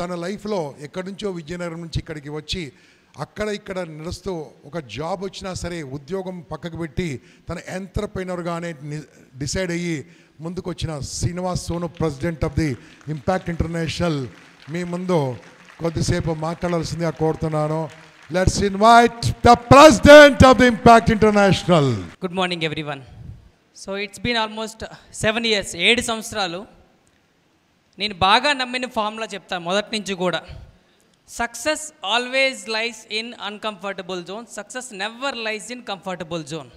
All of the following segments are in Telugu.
తన లైఫ్లో ఎక్కడి నుంచో విజయనగరం నుంచి ఇక్కడికి వచ్చి అక్కడ ఇక్కడ నడుస్తూ ఒక జాబ్ వచ్చినా సరే ఉద్యోగం పక్కకు పెట్టి తన ఎంటర్‌ప్రెన్యూర్‌గానే డిసైడ్ అయ్యి ముందుకు వచ్చిన Srinivas Sonu, president of the Impact International, మీ ముందు కొద్దిసేపు మాట్లాడాల్సిందిగా కోరుతున్నాను. Let's invite the president of the Impact International. Good morning everyone. So it's been almost 7 years, 7 సంవత్సరాలు. నేను బాగా నమ్మిన ఫార్ములా చెప్తాను మొదటి నుంచి కూడా. Success always lies in uncomfortable zone, success never lies in comfortable zone.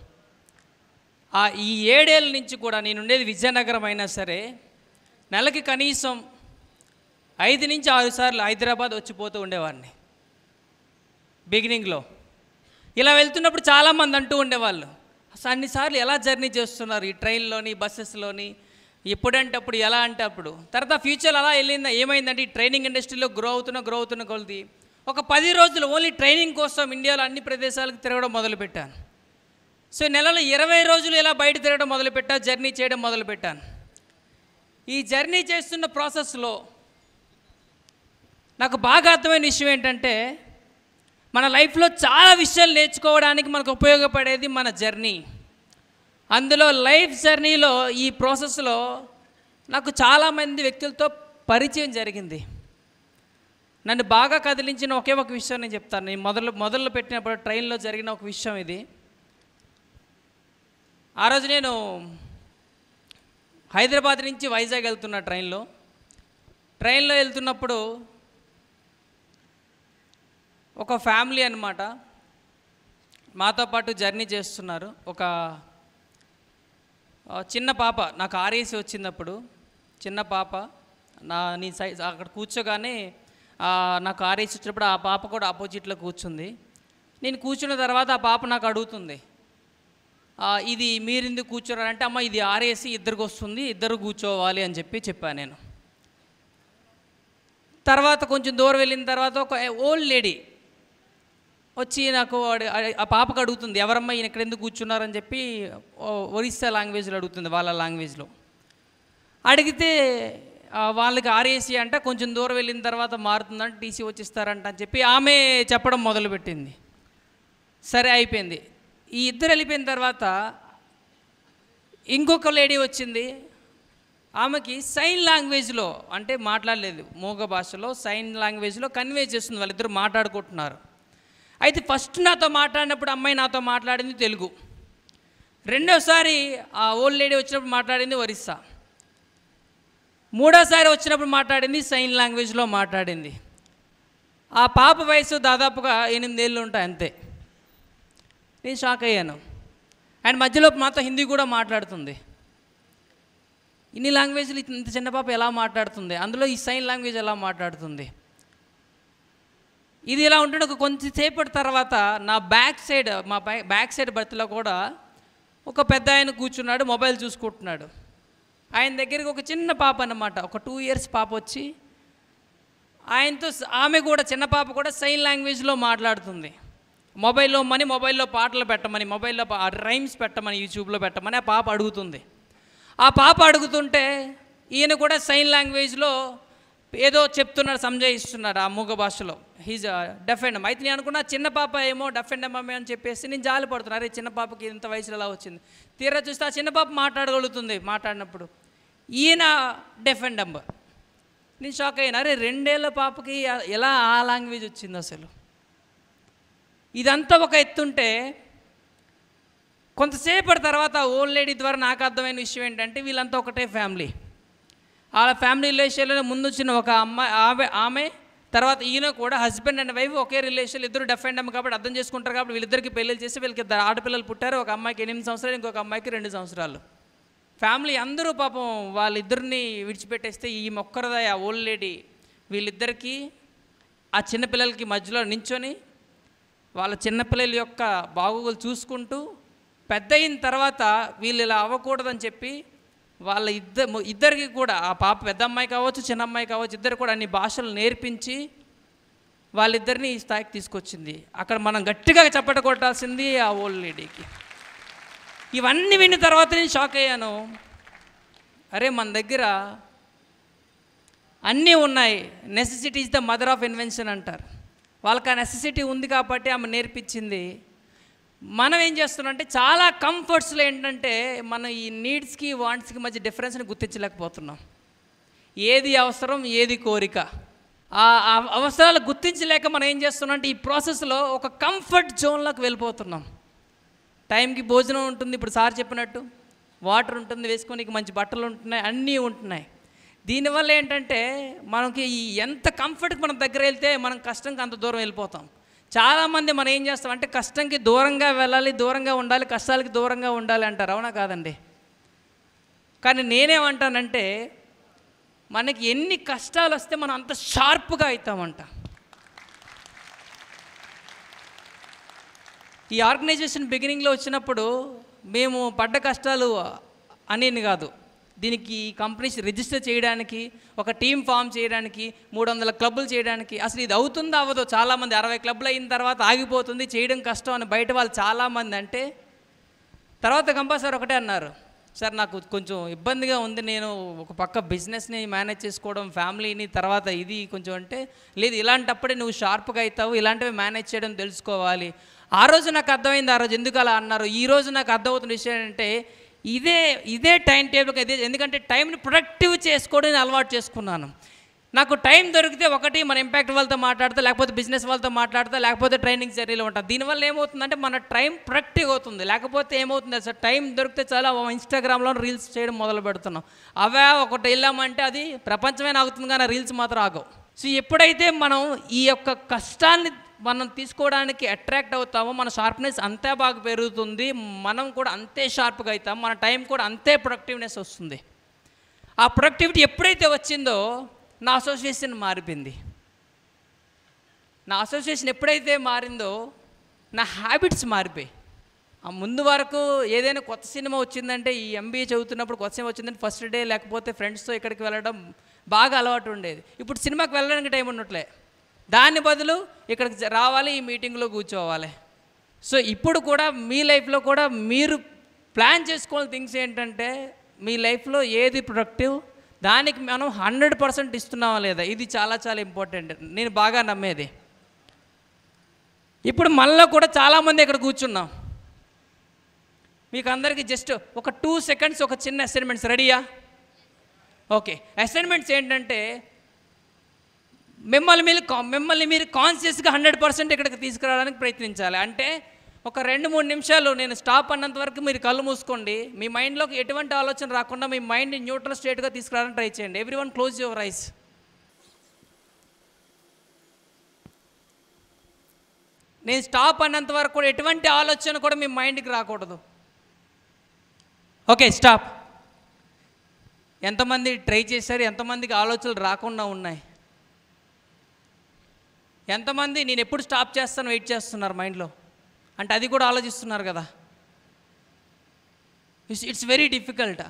ఈ 7 ఏళ్ళ నుంచి కూడా నేను ఉండేది విజయనగరం అయినా సరే నెలకి కనీసం 5 నుంచి 6 సార్లు హైదరాబాద్ వచ్చిపోతూ ఉండేవాడిని. బిగినింగ్లో ఇలా వెళ్తున్నప్పుడు చాలామంది అంటూ ఉండేవాళ్ళు, అసలు అన్నిసార్లు ఎలా జర్నీ చేస్తున్నారు ఈ ట్రైన్లోని, బస్సెస్లోని, ఎప్పుడంటే అప్పుడు, ఎలా అంటే అప్పుడు. తర్వాత ఫ్యూచర్ అలా వెళ్ళిందా, ఏమైందంటే ఈ ట్రైనింగ్ ఇండస్ట్రీలో గ్రో అవుతున్న కొలది ఒక 10 రోజులు ఓన్లీ ట్రైనింగ్ కోసం ఇండియాలో అన్ని ప్రదేశాలకు తిరగడం మొదలుపెట్టాను. సో నెలలో 20 రోజులు ఇలా బయట తిరగడం మొదలుపెట్టా, జర్నీ చేయడం మొదలుపెట్టాను. ఈ జర్నీ చేస్తున్న ప్రాసెస్లో నాకు బాగా అర్థమైన విషయం ఏంటంటే, మన లైఫ్లో చాలా విషయాలు నేర్చుకోవడానికి మనకు ఉపయోగపడేది మన జర్నీ. అందులో లైఫ్ జర్నీలో ఈ ప్రాసెస్లో నాకు చాలామంది వ్యక్తులతో పరిచయం జరిగింది. నన్ను బాగా కదిలించిన ఒకే ఒక విషయం నేను చెప్తాను. నేను మొదలు పెట్టినప్పుడు ట్రైన్లో జరిగిన ఒక విషయం ఇది. ఆ రోజు నేను హైదరాబాద్ నుంచి వైజాగ్ వెళ్తున్నా ట్రైన్లో వెళ్తున్నప్పుడు ఒక ఫ్యామిలీ అన్నమాట మాతో పాటు జర్నీ చేస్తున్నారు. ఒక చిన్న పాప, నాకు ఆర్ఏసీ వచ్చినప్పుడు చిన్న పాప నీ సైజ్ అక్కడ కూర్చోగానే నాకు ఆర్ఏసీ వచ్చినప్పుడు ఆ పాప కూడా ఆపోజిట్లో కూర్చుంది. నేను కూర్చున్న తర్వాత ఆ పాప నాకు అడుగుతుంది, ఇది మీరు ఎందుకు కూర్చోరంటే, అమ్మ ఇది ఆర్ఏసీ ఇద్దరికి వస్తుంది, ఇద్దరు కూర్చోవాలి అని చెప్పాను నేను. తర్వాత కొంచెం దూరం వెళ్ళిన తర్వాత ఒక ఓల్డ్ లేడీ వచ్చి నాకు ఆ పాపకు అడుగుతుంది, ఎవరమ్మా ఈయన ఇక్కడ ఎందుకు కూర్చున్నారని చెప్పి ఒరిస్సా లాంగ్వేజ్లో అడుగుతుంది, వాళ్ళ లాంగ్వేజ్లో. అడిగితే వాళ్ళకి ఆర్ఏసీ అంట, కొంచెం దూరం వెళ్ళిన తర్వాత మారుతుందంట, టీసీ వచ్చిస్తారంట అని చెప్పి ఆమె చెప్పడం మొదలుపెట్టింది. సరే అయిపోయింది. ఈ ఇద్దరు వెళ్ళిపోయిన తర్వాత ఇంకొక లేడీ వచ్చింది. ఆమెకి సైన్ లాంగ్వేజ్లో, అంటే మాట్లాడలేదు, మూగ భాషలో సైన్ లాంగ్వేజ్లో కన్వే చేస్తుంది, వాళ్ళిద్దరు మాట్లాడుకుంటున్నారు. అయితే ఫస్ట్ నాతో మాట్లాడినప్పుడు అమ్మాయి నాతో మాట్లాడింది తెలుగు, రెండోసారి ఆ ఓల్డ్ లేడీ వచ్చినప్పుడు మాట్లాడింది ఒరిస్సా, మూడోసారి వచ్చినప్పుడు మాట్లాడింది సైన్ లాంగ్వేజ్లో మాట్లాడింది. ఆ పాప వయసు దాదాపుగా 8 ఏళ్ళు ఉంటాయి అంతే. నేను షాక్ అయ్యాను. అండ్ మధ్యలో మాతో హిందీ కూడా మాట్లాడుతుంది. ఇన్ని లాంగ్వేజ్లు ఇంత చిన్న పాప ఎలా మాట్లాడుతుంది, అందులో ఈ సైన్ లాంగ్వేజ్ ఎలా మాట్లాడుతుంది? ఇది ఇలా ఉంటుండే ఒక కొంచెంసేపటి తర్వాత నా బ్యాక్ సైడ్ బర్త్లో కూడా ఒక పెద్ద ఆయన కూర్చున్నాడు, మొబైల్ చూసుకుంటున్నాడు. ఆయన దగ్గరికి ఒక చిన్న పాప అన్నమాట, ఒక 2 years పాప వచ్చి ఆయనతో, ఆమె కూడా చిన్న పాప కూడా సైన్ లాంగ్వేజ్లో మాట్లాడుతుంది. మొబైల్లో పాటలు పెట్టమని, మొబైల్లో రైమ్స్ పెట్టమని, యూట్యూబ్లో పెట్టమని ఆ పాప అడుగుతుంది. ఆ పాప అడుగుతుంటే ఈయన కూడా సైన్ లాంగ్వేజ్లో ఏదో చెప్తున్నాడు, సంజయిస్తున్నాడు ఆ మూగ భాషలో. He's deaf and dumb. అయితే నేను అనుకున్నా చిన్న పాప ఏమో డెఫ్ అండ్ డమ్ అని చెప్పేసి నేను జాలి పడుతున్నా, అరే చిన్న పాపకి ఇంత వయసులో ఎలా వచ్చింది. తీరా చూస్తే ఆ చిన్న పాప మాట్లాడగలుగుతుంది. మాట్లాడినప్పుడు ఈయన డెఫ్ అండ్ డమ్. నేను షాక్ అయ్యాను, అరే 2 ఏళ్ల పాపకి ఎలా ఆ లాంగ్వేజ్ వచ్చింది అసలు. ఇదంతా ఒక ఎత్తుంటే కొంతసేపటి తర్వాత ఓల్డ్ లేడీ ద్వారా నాకు అర్థమైన విషయం ఏంటంటే, వీళ్ళంతా ఒకటే ఫ్యామిలీ. ఆ ఫ్యామిలీ రిలేషన్లో ముందు వచ్చిన ఒక అమ్మాయి, ఆమె తర్వాత ఈయన కూడా husband and wife okay relation, ఇద్దరు డెఫ్ అండ్ డమ్ కాబట్టి అర్థం చేసుకుంటారు. కాబట్టి వీళ్ళిద్దరికి పెళ్ళిళ్ళు చేసి వీళ్ళకి 2 ఆడపిల్లలు పుట్టారు. ఒక అమ్మాయికి 8 సంవత్సరాలు, ఇంకొక అమ్మాయికి 2 సంవత్సరాలు. ఫ్యామిలీ అందరూ పాపం వాళ్ళిద్దరిని విడిచిపెట్టేస్తే ఈ మొక్కరదాయ ఓల్డ్ లేడీ వీళ్ళిద్దరికీ ఆ చిన్నపిల్లలకి మధ్యలో నించొని వాళ్ళ చిన్నపిల్లల యొక్క బాగోగులు చూసుకుంటూ, పెద్ద అయిన తర్వాత వీళ్ళు ఇలా అవ్వకూడదని చెప్పి వాళ్ళ ఇద్దరికి కూడా, ఆ పాప పెద్ద అమ్మాయి కావచ్చు, చిన్న అమ్మాయి కావచ్చు, ఇద్దరు కూడా అన్ని భాషలు నేర్పించి వాళ్ళిద్దరిని ఈ స్థాయికి తీసుకొచ్చింది. అక్కడ మనం గట్టిగా చప్పట కొట్టాల్సింది ఆ ఓల్డ్ లేడీకి. ఇవన్నీ విన్న తర్వాత నేను షాక్ అయ్యాను, అరే మన దగ్గర అన్నీ ఉన్నాయి. Necessity is the mother of invention అంటారు. వాళ్ళకి ఆ నెసెసిటీ ఉంది కాబట్టి ఆమె నేర్పించింది. మనం ఏం చేస్తున్నాం అంటే చాలా కంఫర్ట్స్లో ఏంటంటే మనం ఈ నీడ్స్కి వాంట్స్కి మధ్య డిఫరెన్స్ని గుర్తించలేకపోతున్నాం. ఏది అవసరం, ఏది కోరిక, ఆ అవసరాలు గుర్తించలేక మనం ఏం చేస్తున్నాం అంటే ఈ ప్రాసెస్లో ఒక కంఫర్ట్ జోన్లోకి వెళ్ళిపోతున్నాం. టైంకి భోజనం ఉంటుంది, ఇప్పుడు సార్ చెప్పినట్టు వాటర్ ఉంటుంది, వేసుకోనికి మంచి బట్టలు ఉంటున్నాయి, అన్నీ ఉంటున్నాయి. దీనివల్ల ఏంటంటే మనకి ఎంత కంఫర్ట్కి మనం దగ్గర వెళ్తే మనం కష్టంకి అంత దూరం వెళ్ళిపోతాం. చాలామంది మనం ఏం చేస్తాం అంటే కష్టంకి దూరంగా వెళ్ళాలి, దూరంగా ఉండాలి, కష్టాలకి దూరంగా ఉండాలి అంటారు. అవునా కాదండి? కానీ నేనేమంటానంటే మనకి ఎన్ని కష్టాలు వస్తే మనం అంత షార్ప్గా అవుతామంట. ఈ ఆర్గనైజేషన్ బిగినింగ్లో వచ్చినప్పుడు మేము పడ్డ కష్టాలు అనేది కాదు. దీనికి కంపెనీస్ రిజిస్టర్ చేయడానికి, ఒక టీం ఫామ్ చేయడానికి, 300 క్లబ్బులు చేయడానికి, అసలు ఇది అవుతుందో అవ్వదో చాలామంది 60 క్లబ్లు అయిన తర్వాత ఆగిపోతుంది, చేయడం కష్టం అని బయట వాళ్ళు చాలామంది అంటే, తర్వాత కంపల్సరీ ఒకటే అన్నారు, సార్ నాకు కొంచెం ఇబ్బందిగా ఉంది, నేను ఒక పక్క బిజినెస్ని మేనేజ్ చేసుకోవడం, ఫ్యామిలీని, తర్వాత ఇది కొంచెం అంటే, లేదు ఇలాంటప్పుడే నువ్వు షార్ప్గా అవుతావు, ఇలాంటివి మేనేజ్ చేయడం తెలుసుకోవాలి. ఆ రోజు నాకు అర్థమైంది, ఆ రోజు ఎందుకు అలా అన్నారు. ఈ రోజు నాకు అర్థమవుతున్న విషయం ఏంటంటే ఇదే టైం టేబుల్కి ఇదే, ఎందుకంటే టైంని ప్రొడక్టివ్ చేసుకోవడం అలవాటు చేసుకున్నాను. నాకు టైం దొరికితే ఒకటి మన ఇంపాక్ట్ వాళ్ళతో మాట్లాడతా, లేకపోతే బిజినెస్ వాళ్ళతో మాట్లాడతా, లేకపోతే ట్రైనింగ్ జర్నీలో ఉంటా. దీనివల్ల ఏమవుతుందంటే మన టైం ప్రొడక్టివ్ అవుతుంది. లేకపోతే ఏమవుతుంది సార్, టైం దొరికితే చాలా ఇన్స్టాగ్రామ్లో రీల్స్ చేయడం మొదలు పెడుతున్నాం. అవే ఒకటి వెళ్ళామంటే అది ప్రపంచమే ఆగుతుంది, కానీ రీల్స్ మాత్రం ఆగవు. సో ఎప్పుడైతే మనం ఈ యొక్క కష్టాన్ని మనం తీసుకోవడానికి అట్రాక్ట్ అవుతామో మన షార్ప్నెస్ అంతే బాగా పెరుగుతుంది, మనం కూడా అంతే షార్ప్గా అవుతాం, మన టైం కూడా అంతే ప్రొడక్టివ్నెస్ వస్తుంది. ఆ ప్రొడక్టివిటీ ఎప్పుడైతే వచ్చిందో నా అసోసియేషన్ మారిపోయింది. నా అసోసియేషన్ ఎప్పుడైతే మారిందో నా హ్యాబిట్స్ మారిపోయి. ఆ ముందు వరకు ఏదైనా కొత్త సినిమా వచ్చిందంటే, ఈ MBA చదువుతున్నప్పుడు కొత్త సినిమా వచ్చిందంటే ఫస్ట్ డే లేకపోతే ఫ్రెండ్స్తో ఇక్కడికి వెళ్ళడం బాగా అలవాటు ఉండేది. ఇప్పుడు సినిమాకి వెళ్ళడానికి టైం ఉండట్లే, దాని బదులు ఇక్కడికి రావాలి, ఈ మీటింగ్లో కూర్చోవాలి. సో ఇప్పుడు కూడా మీ లైఫ్లో కూడా మీరు ప్లాన్ చేసుకోవాల్సిన థింగ్స్ ఏంటంటే, మీ లైఫ్లో ఏది ప్రొడక్టివ్, దానికి మనం 100% ఇస్తున్నామా లేదా, ఇది చాలా చాలా ఇంపార్టెంట్. నేను బాగా నమ్మేది. ఇప్పుడు మళ్ళీ కూడా చాలామంది ఇక్కడ కూర్చున్నాం. మీకు అందరికీ జస్ట్ ఒక 2 seconds ఒక చిన్న అసైన్మెంట్స్ రెడీయా? ఓకే, అసైన్మెంట్స్ ఏంటంటే మిమ్మల్ని మీరు కాన్షియస్గా 100% ఇక్కడికి తీసుకురావడానికి ప్రయత్నించాలి. అంటే ఒక 2-3 నిమిషాలు నేను స్టాప్ అన్నంత వరకు మీరు కళ్ళు మూసుకోండి. మీ మైండ్లోకి ఎటువంటి ఆలోచన రాకుండా మీ మైండ్ని న్యూట్రల్ స్టేట్గా తీసుకురావడానికి ట్రై చేయండి. Everyone close your eyes. నేను స్టాప్ అన్నంత వరకు కూడా ఎటువంటి ఆలోచన కూడా మీ మైండ్కి రాకూడదు. Okay, stop. ఎంతమంది ట్రై చేశారు? ఎంతమందికి ఆలోచనలు రాకుండా ఉన్నాయి? ఎంతమంది నేను ఎప్పుడు స్టాప్ చేస్తాను వెయిట్ చేస్తున్నారు మైండ్లో? అంటే అది కూడా ఆలోచిస్తున్నారు కదా. It's very difficult.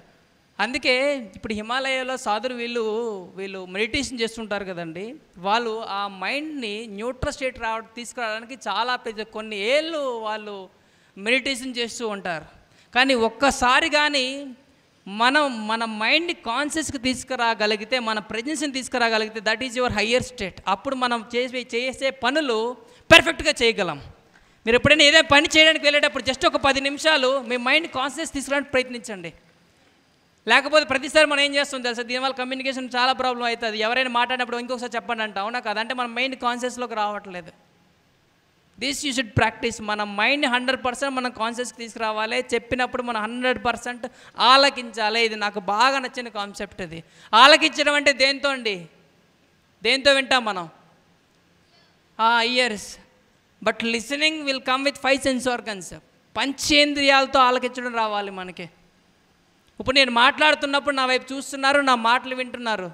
అందుకే ఇప్పుడు హిమాలయాలో సాధులు వీళ్ళు మెడిటేషన్ చేస్తుంటారు కదండి. వాళ్ళు ఆ మైండ్ని న్యూట్రల్ స్టేట్ తీసుకురావడానికి చాలా కొన్ని ఏళ్ళు వాళ్ళు మెడిటేషన్ చేస్తూ ఉంటారు. కానీ ఒక్కసారి కానీ మన మైండ్ని కాన్షియస్కి తీసుకురాగలిగితే, మన ప్రెజెన్స్ని తీసుకురాగలిగితే, that is your higher state. అప్పుడు మనం చేసే పనులు పర్ఫెక్ట్గా చేయగలం. మీరు ఎప్పుడైనా ఏదైనా పని చేయడానికి వెళ్ళేటప్పుడు జస్ట్ ఒక 10 నిమిషాలు మీ మైండ్ కాన్షియస్ తీసుకురావడానికి ప్రయత్నించండి. లేకపోతే ప్రతిసారి మనం ఏం చేస్తుంది తెలుసా, దీనివల్ల కమ్యూనికేషన్ చాలా ప్రాబ్లం అవుతుంది. ఎవరైనా మాట్లాడినప్పుడు ఇంకొకసారి చెప్పండి అంట, అవునా కదా? అంటే మన మైండ్ కాన్షియస్లోకి రావట్లేదు. This you should practice. మన మైండ్ 100% మనం కాన్షియస్కి తీసుకురావాలి. చెప్పినప్పుడు మనం 100% ఆలకించాలి. ఇది నాకు బాగా నచ్చిన కాన్సెప్ట్. ఇది ఆలకించడం అంటే దేంతో అండి? దేంతో వింటాం మనం? Ears. But listening will come with 5 sense organs. పంచేంద్రియాలతో ఆలకించడం రావాలి మనకి. ఇప్పుడు నేను మాట్లాడుతున్నప్పుడు నా వైపు చూస్తున్నారు, నా మాటలు వింటున్నారు.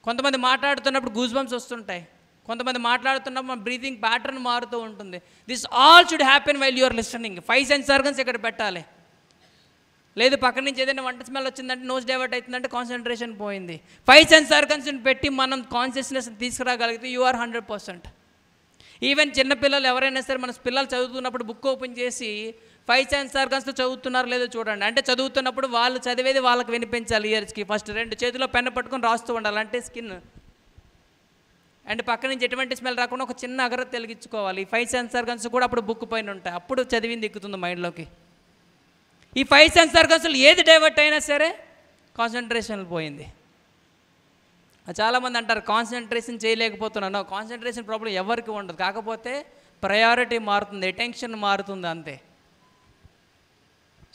కొంతమంది మాట్లాడుతున్నప్పుడు గూస్ బంప్స్ వస్తుంటాయి. కొంతమంది మాట్లాడుతున్నప్పుడు మన బ్రీతింగ్ ప్యాటర్న్ మారుతూ ఉంటుంది. This all should happen while you're listening. 5 sense organs ఇక్కడ పెట్టాలి. లేదు పక్క నుంచి ఏదైనా వంట స్మెల్ వచ్చిందంటే, నోస్ డైవర్ట్ అవుతుందంటే కాన్సన్ట్రేషన్ పోయింది. 5 సెన్స్ ఆర్గన్స్ని పెట్టి మనం కాన్షియస్నెస్ తీసుకురాగలిగితే యు ఆర్ 100%. ఈవెన్ చిన్నపిల్లలు ఎవరైనా సరే, మన పిల్లలు చదువుతున్నప్పుడు బుక్ ఓపెన్ చేసి 5 సెన్స్ ఆర్గన్స్తో చదువుతున్నారో లేదో చూడండి. అంటే చదువుతున్నప్పుడు వాళ్ళు చదివేది వాళ్ళకి వినిపించాలి ఇయర్స్కి. ఫస్ట్ 2 చేతిలో పెన్ను పట్టుకొని రాస్తూ ఉండాలి, అంటే స్కిన్ అండ్ పక్క నుంచి ఎటువంటి స్మెల్ రాకుండా ఒక చిన్న అగరత్తి వెలిగించుకోవాలి. ఈ 5 సెన్స్ ఆర్గన్స్ కూడా అప్పుడు బుక్ పైన ఉంటాయి, అప్పుడు చదివింది ఎక్కుతుంది మైండ్లోకి. ఈ 5 సెన్స్ ఆర్గన్స్లో ఏది డైవర్ట్ అయినా సరే కాన్సన్ట్రేషన్ పోయింది. చాలామంది అంటారు కాన్సన్ట్రేషన్ చేయలేకపోతున్నాను. కాన్సన్ట్రేషన్ ప్రాబ్లం ఎవరికి ఉండదు, కాకపోతే ప్రయారిటీ మారుతుంది, అటెన్షన్ మారుతుంది అంతే.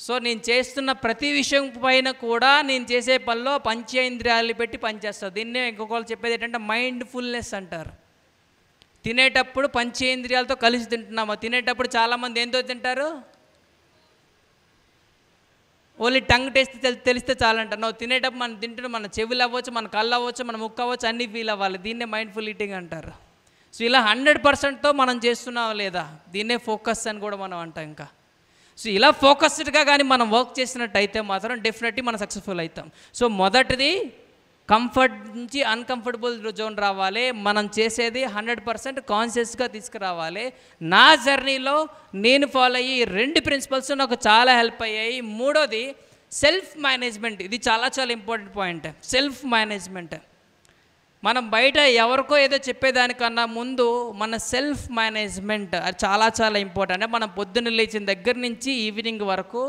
సో నేను చేస్తున్న ప్రతి విషయం పైన కూడా నేను చేసే పనిలో పంచేంద్రియాలు పెట్టి పనిచేస్తాను. దీన్నే ఇంకొకళ్ళు చెప్పేది ఏంటంటే మైండ్ఫుల్నెస్ అంటారు. తినేటప్పుడు పంచేంద్రియాలతో కలిసి తింటున్నాము. తినేటప్పుడు చాలామంది ఏంతో తింటారు, ఓన్లీ టంగ్ టేస్ట్ తెలిస్తే చాలంటారు. నువ్వు తినేటప్పుడు మనం తింటున్న మన చెవులు అవ్వచ్చు, మన కళ్ళు అవ్వచ్చు, మన ముక్కు అవ్వచ్చు, అన్నీ ఫీల్ అవ్వాలి. దీన్నే మైండ్ఫుల్ ఈటింగ్ అంటారు. సో ఇలా 100%తో మనం చేస్తున్నావా లేదా, దీన్నే ఫోకస్ అని కూడా మనం అంటాం. ఇంకా సో ఇలా ఫోకస్డ్గా కానీ మనం వర్క్ చేసినట్టయితే మాత్రం డెఫినెట్లీ మనం సక్సెస్ఫుల్ అవుతాం. సో మొదటిది కంఫర్ట్ నుంచి అన్కంఫర్టబుల్ జోన్ రావాలి. మనం చేసేది 100% కాన్షియస్గా తీసుకురావాలి. నా జర్నీలో నేను ఫాలో అయ్యి 2 ప్రిన్సిపల్స్ నాకు చాలా హెల్ప్ అయ్యాయి. మూడోది సెల్ఫ్ మేనేజ్మెంట్. ఇది చాలా చాలా ఇంపార్టెంట్ పాయింట్. Self management. మనం బయట ఎవరికో ఏదో చెప్పేదానికన్నా ముందు మన సెల్ఫ్ మేనేజ్మెంట్ అది చాలా చాలా ఇంపార్టెంట్. అంటే మనం పొద్దున్న లేచిన దగ్గర నుంచి ఈవినింగ్ వరకు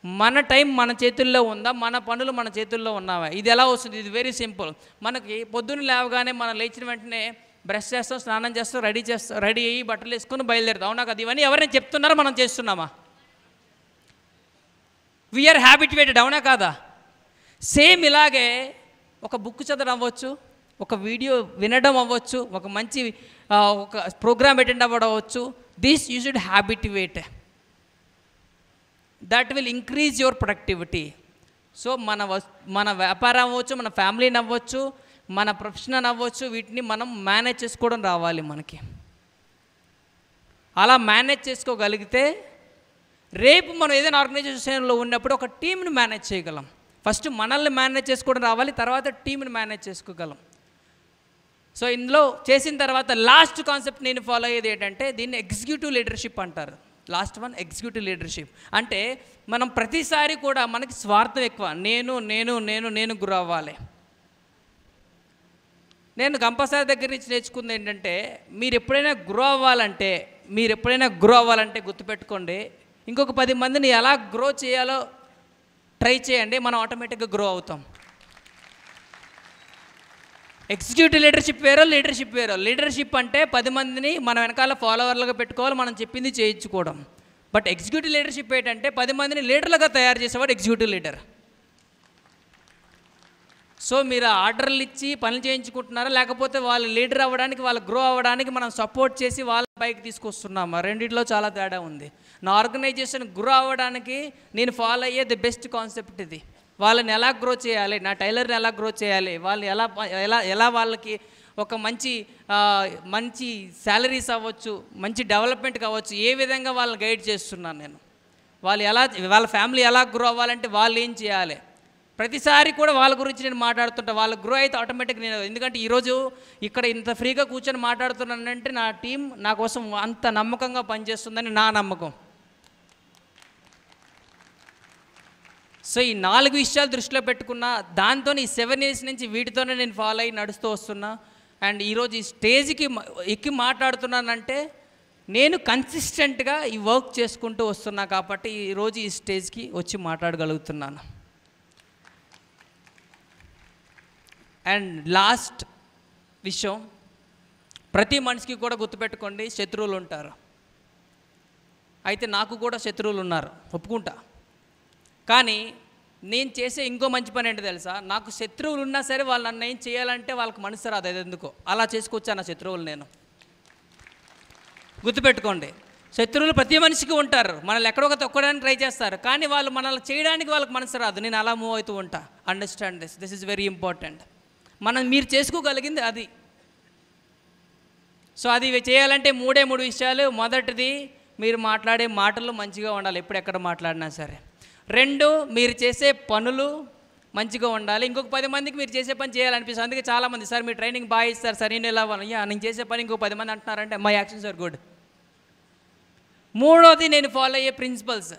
మన టైం మన చేతుల్లో ఉందా, మన పనులు మన చేతుల్లో ఉన్నావా? ఇది ఎలా వస్తుంది? ఇది వెరీ సింపుల్. మనకి పొద్దున్న లేవగానే మనం లేచిన వెంటనే బ్రష్ చేస్తాం, స్నానం చేస్తాం, రెడీ అయ్యి బట్టలు వేసుకొని బయలుదేరుతాం. అవునా కదా? ఇవన్నీ ఎవరైనా చెప్తున్నారో మనం చేస్తున్నామా? వీఆర్ హ్యాబిట్యుయేటెడ్, అవునా కాదా? సేమ్ ఇలాగే ఒక బుక్ చదవడం అవ్వచ్చు, ఒక వీడియో వినడం అవ్వచ్చు, ఒక మంచి ఒక ప్రోగ్రామ్ అటెండ్ అవ్వడం అవ్వచ్చు. This you should habituate. That will increase your productivity. So మన వ్యాపారం అవ్వచ్చు, మన ఫ్యామిలీని అవ్వచ్చు, మన ప్రొఫెషన్ అవ్వచ్చు, వీటిని మనం మేనేజ్ చేసుకోవడం రావాలి మనకి. అలా మేనేజ్ చేసుకోగలిగితే రేపు మనం ఏదైనా ఆర్గనైజేషన్లో ఉన్నప్పుడు ఒక టీంని మేనేజ్ చేయగలం. ఫస్ట్ మనల్ని మేనేజ్ చేసుకోవడం రావాలి, తర్వాత టీంని మేనేజ్ చేసుకోగలం. సో ఇందులో చేసిన తర్వాత లాస్ట్ కాన్సెప్ట్ నేను ఫాలో అయ్యేది ఏంటంటే దీన్ని ఎగ్జిక్యూటివ్ లీడర్షిప్ అంటారు. Last one executive leadership. అంటే మనం ప్రతిసారి కూడా మనకి స్వార్థం ఎక్కువ. నేను గ్రో అవ్వాలి. నేను కంపల్సరీ దగ్గర నుంచి నేర్చుకుంది ఏంటంటే మీరు ఎప్పుడైనా గ్రో అవ్వాలంటే గుర్తుపెట్టుకోండి, ఇంకొక 10 మందిని ఎలా గ్రో చేయాలో ట్రై చేయండి, మనం ఆటోమేటిక్గా గ్రో అవుతాం. ఎగ్జిక్యూటివ్ లీడర్షిప్ వేరో, లీడర్షిప్ వేరో. లీడర్షిప్ అంటే 10 మందిని మన వెనకాల ఫాలోవర్లుగా పెట్టుకోవాలి, మనం చెప్పింది చేయించుకోవడం. బట్ ఎగ్జిక్యూటివ్ లీడర్షిప్ ఏంటంటే 10 మందిని లీడర్లుగా తయారు చేసేవాడు ఎగ్జిక్యూటివ్ లీడర్. సో మీరు ఆర్డర్లు ఇచ్చి పనులు చేయించుకుంటున్నారా, లేకపోతే వాళ్ళు లీడర్ అవ్వడానికి, వాళ్ళు గ్రో అవ్వడానికి మనం సపోర్ట్ చేసి వాళ్ళ పైకి తీసుకొస్తున్నామా? రెండింటిలో చాలా తేడా ఉంది. నా ఆర్గనైజేషన్ గ్రో అవ్వడానికి నేను ఫాలో అయ్యే ది బెస్ట్ కాన్సెప్ట్ ఇది. వాళ్ళని ఎలా గ్రో చేయాలి, నా టైలర్ని ఎలా గ్రో చేయాలి, వాళ్ళు ఎలా వాళ్ళకి ఒక మంచి శాలరీస్ అవ్వచ్చు, మంచి డెవలప్మెంట్ కావచ్చు, ఏ విధంగా వాళ్ళని గైడ్ చేస్తున్నాను నేను. వాళ్ళ ఫ్యామిలీ ఎలా గ్రో అవ్వాలంటే వాళ్ళు ఏం చేయాలి, ప్రతిసారి కూడా వాళ్ళ గురించి నేను మాట్లాడుతుంటా. వాళ్ళు గ్రో అయితే ఆటోమేటిక్గా నేను, ఎందుకంటే ఈరోజు ఇక్కడ ఇంత ఫ్రీగా కూర్చొని మాట్లాడుతున్నానంటే నా టీం నా కోసం అంత నమ్మకంగా పనిచేస్తుందని నా నమ్మకం. సో ఈ 4 విషయాలు దృష్టిలో పెట్టుకున్నా, దాంతో ఈ 7 years నుంచి వీటితోనే నేను ఫాలో అయ్యి నడుస్తూ వస్తున్నా. అండ్ ఈరోజు ఈ స్టేజ్కి ఎక్కి మాట్లాడుతున్నానంటే నేను కన్సిస్టెంట్గా ఈ వర్క్ చేసుకుంటూ వస్తున్నా కాబట్టి ఈరోజు ఈ స్టేజ్కి వచ్చి మాట్లాడగలుగుతున్నాను. అండ్ లాస్ట్ విషయం, ప్రతి మనిషికి కూడా గుర్తుపెట్టుకోండి, శత్రువులు ఉంటారు. అయితే నాకు కూడా శత్రువులు ఉన్నారు, ఒప్పుకుంటా. కానీ నేను చేసే ఇంకో మంచి పని ఏంటో తెలుసా, నాకు శత్రువులు ఉన్నా సరే వాళ్ళు నన్ను ఏం చేయాలంటే వాళ్ళకి మనసు రాదు. అది ఎందుకో అలా చేసుకొచ్చాను నా శత్రువులు నేను. గుర్తుపెట్టుకోండి, శత్రువులు ప్రతి మనిషికి ఉంటారు, మనల్ని ఎక్కడో ఒక తొక్కడానికి ట్రై చేస్తారు, కానీ వాళ్ళు మనల్ని చేయడానికి వాళ్ళకి మనసు రాదు. నేను అలా మూవ్ అవుతూ ఉంటా. Understand this is very important. మీరు చేసుకోగలిగింది అది. సో అది చేయాలంటే 3 విషయాలు. మొదటిది, మీరు మాట్లాడే మాటలు మంచిగా ఉండాలి ఎప్పుడెక్కడ మాట్లాడినా సరే. 2, మీరు చేసే పనులు మంచిగా ఉండాలి. ఇంకొక 10 మందికి మీరు చేసే పని చేయాలనిపిస్తుంది. అందుకే చాలామంది, సార్ మీరు ట్రైనింగ్ బాగా ఇస్తారు సార్, నేను ఎలా నేను చేసే పని ఇంకో 10 మంది అంటున్నారంటే మై యాక్షన్స్ ఆర్ గుడ్. మూడోది నేను ఫాలో అయ్యే ప్రిన్సిపల్స్.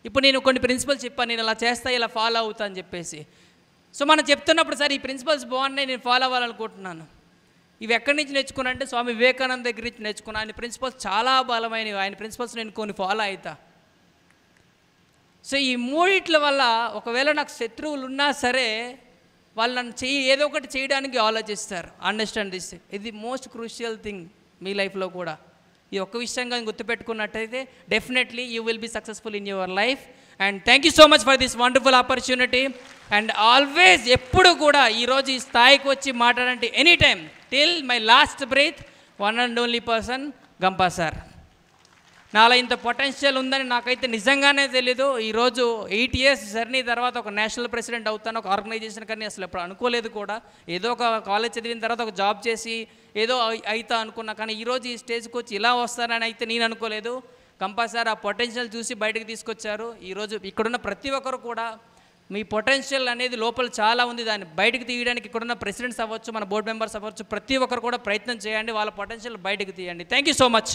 ఇప్పుడు నేను కొన్ని ప్రిన్సిపల్స్ చెప్పాను, నేను ఇలా చేస్తా, ఇలా ఫాలో అవుతా అని చెప్పేసి. సో మనం చెప్తున్నప్పుడు సార్ ఈ ప్రిన్సిపల్స్ బాగున్నాయి, నేను ఫాలో అవ్వాలనుకుంటున్నాను. ఇవి ఎక్కడి నుంచి నేర్చుకున్నా అంటే స్వామి వివేకానంద దగ్గర నుంచి నేర్చుకున్నా. ఆయన ప్రిన్సిపల్స్ చాలా బలమైనవి, ఆయన ప్రిన్సిపల్స్ నేను కొన్ని ఫాలో అవుతా. సో ఈ మూడిట్ల వల్ల ఒకవేళ నాకు శత్రువులు ఉన్నా సరే వాళ్ళు నన్ను ఏదో ఒకటి చేయడానికి ఆలోచిస్తారు. అండర్స్టాండ్ దిస్, ఇది మోస్ట్ క్రూషియల్ థింగ్ మీ లైఫ్లో కూడా. ఈ ఒక్క విషయంగా గుర్తుపెట్టుకున్నట్టయితే definitely you will be successful in your life. And thank you so much for this wonderful opportunity. And always ఎప్పుడు కూడా ఈరోజు ఈ స్థాయికి వచ్చి మాట్లాడంటే any time till my last breath one and only person Gampa sir. నాలో ఇంత పొటెన్షియల్ ఉందని నాకైతే నిజంగానే తెలీదు. ఈరోజు 8 years జర్నీ తర్వాత ఒక నేషనల్ ప్రెసిడెంట్ అవుతాను ఒక ఆర్గనైజేషన్, కానీ అసలు ఎప్పుడు అనుకోలేదు కూడా. ఏదో ఒక కాలేజ్ చదివిన తర్వాత ఒక జాబ్ చేసి ఏదో అవుతా అనుకున్నా, కానీ ఈరోజు ఈ స్టేజ్కి వచ్చి ఇలా వస్తానని అయితే నేను అనుకోలేదు. కంపల్సరీ ఆ పొటెన్షియల్ చూసి బయటకు తీసుకొచ్చారు. ఈరోజు ఇక్కడున్న ప్రతి ఒక్కరు కూడా మీ పొటెన్షియల్ అనేది లోపల చాలా ఉంది, దాన్ని బయటకు తీయడానికి ఇక్కడున్న ప్రెసిడెంట్స్ అవ్వచ్చు, మన బోర్డు మెంబర్స్ అవ్వచ్చు, ప్రతి ఒక్కరు కూడా ప్రయత్నం చేయండి, వాళ్ళ పొటెన్షియల్ బయటకు తీయండి. Thank you so much.